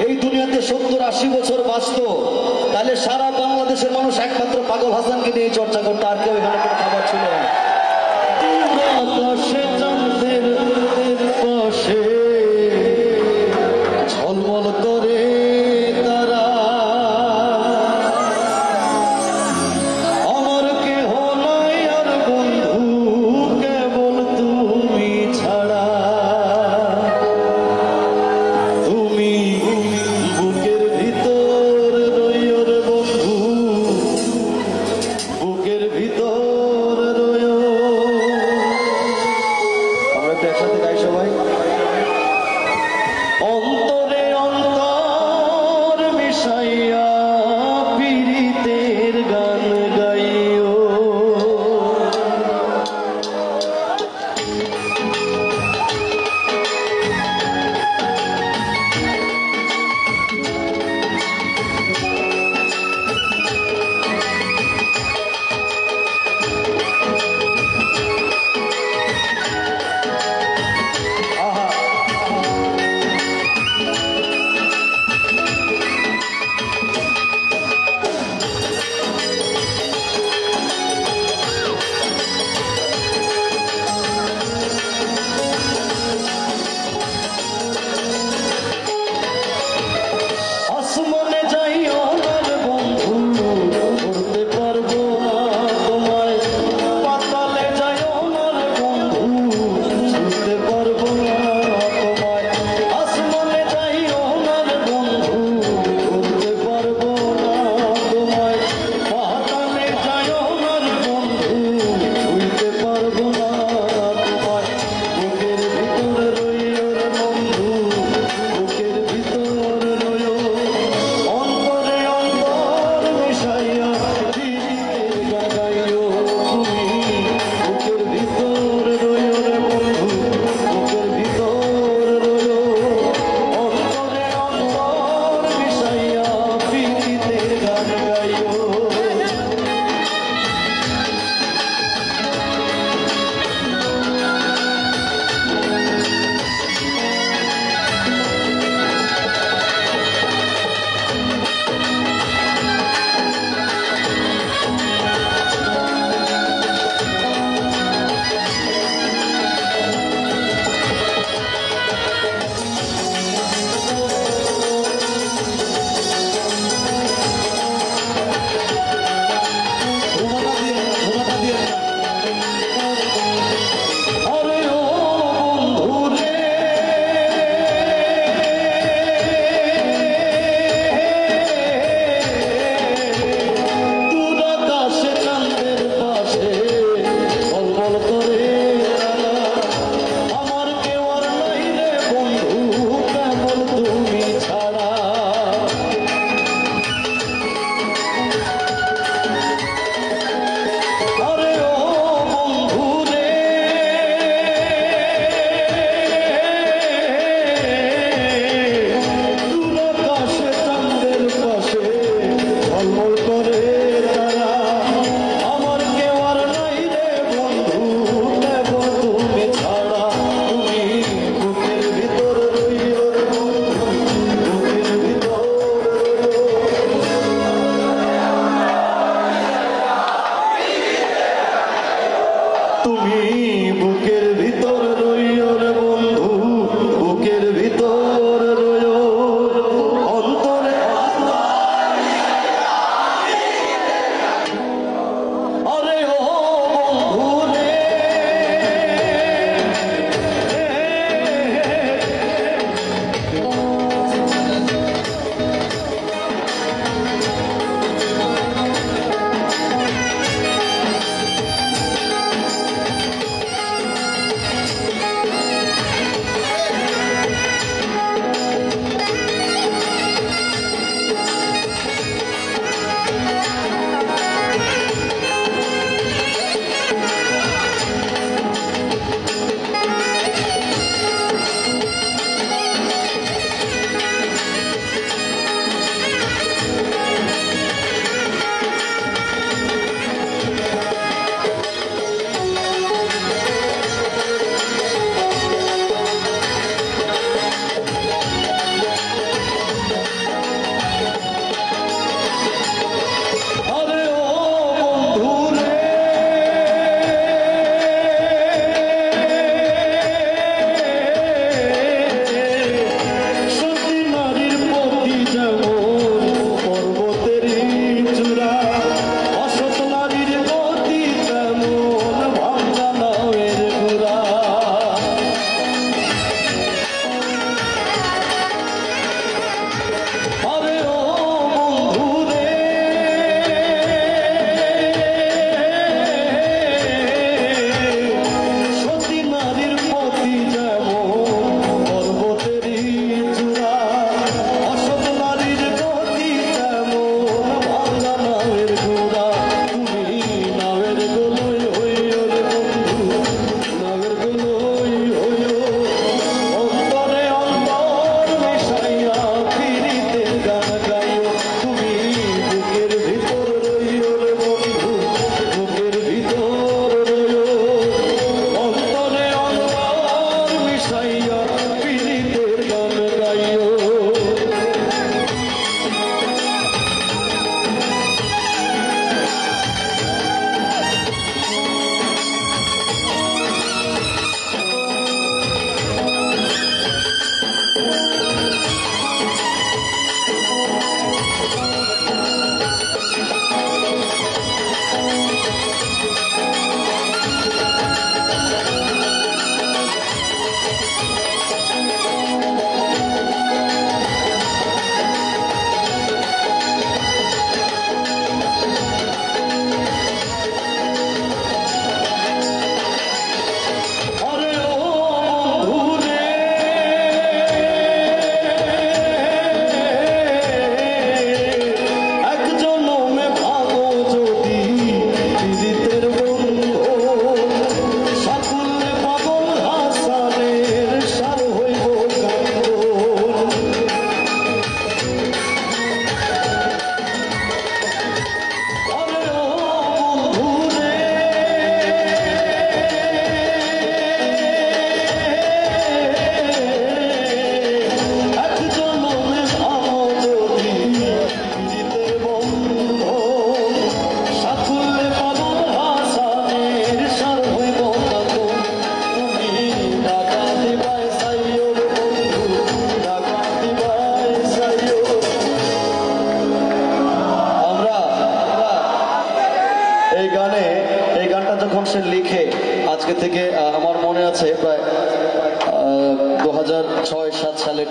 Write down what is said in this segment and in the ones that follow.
এই দুনিয়াতে 70-80 বছর বাঁচত, তাহলে সারা বাংলাদেশের মানুষ একমাত্র পাগল হাসানকে নিয়ে চর্চা করতো, আর কেউ এখানে কোনো খাবার ছিল না। ঝলমল করে তারা, আমার কেহ নাই আর বন্ধু কেবল তুমি ছাড়া। তুমি বুকের ভিতর রইও রে বন্ধু, বুকের ভিতর রইও। আমরা তো একসাথে গাই সবাই। অন্তরে অন্তর মিশাইয়া পীড়িতের গান গাইও।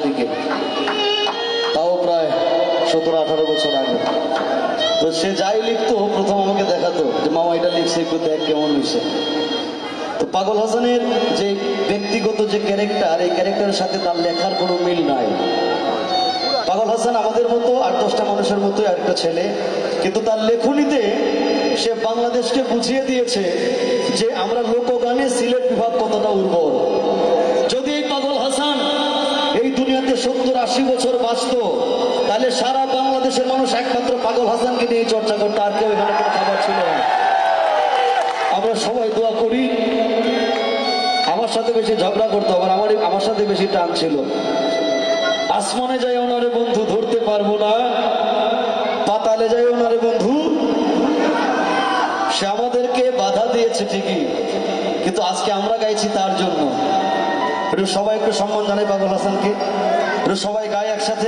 দিকে, তাও প্রায় 17-18 বছর আগে। তো সে যাই লিখতো প্রথম আমাকে দেখাতো যে মামা এটা লিখছে, একটু দেখ কেমন হয়েছে। তো পাগল হাসানের যে ব্যক্তিগত যে ক্যারেক্টার, এই ক্যারেক্টারের সাথে তার লেখার কোনো মিল নাই। পাগল হাসান আমাদের মতো 8-10টা মানুষের মতো একটা ছেলে, কিন্তু তার লেখনীতে সে বাংলাদেশকে বুঝিয়ে দিয়েছে যে আমরা লোকগানে সিলেট বিভাগ কতটা উর্বর। যদি এই পাগল হাসান এই দুনিয়াতে 70-80 বছর বাঁচতো, তাহলে সারা বাংলাদেশের মানুষ একমাত্র পাগল হাসানকে নিয়ে চর্চা করতো, আর কেউ এখানে কোনো খাবার ছিল না। আমরা সবাই দোয়া করি। আমার সাথে বেশি ঝগড়া করতো, আবার আমার সাথে বেশি টান ছিল। আসমানে যাই ওনারে বন্ধু ধরতে পারবো না, পাতালে যাই ওনারে বন্ধু। সে আমাদেরকে বাধা দিয়েছে ঠিকই, কিন্তু আজকে আমরা গাইছি তার জন্য। একটু সবাই একটু সম্মান জানাই পাগল হাসানকে, একটু সবাই গাই একসাথে।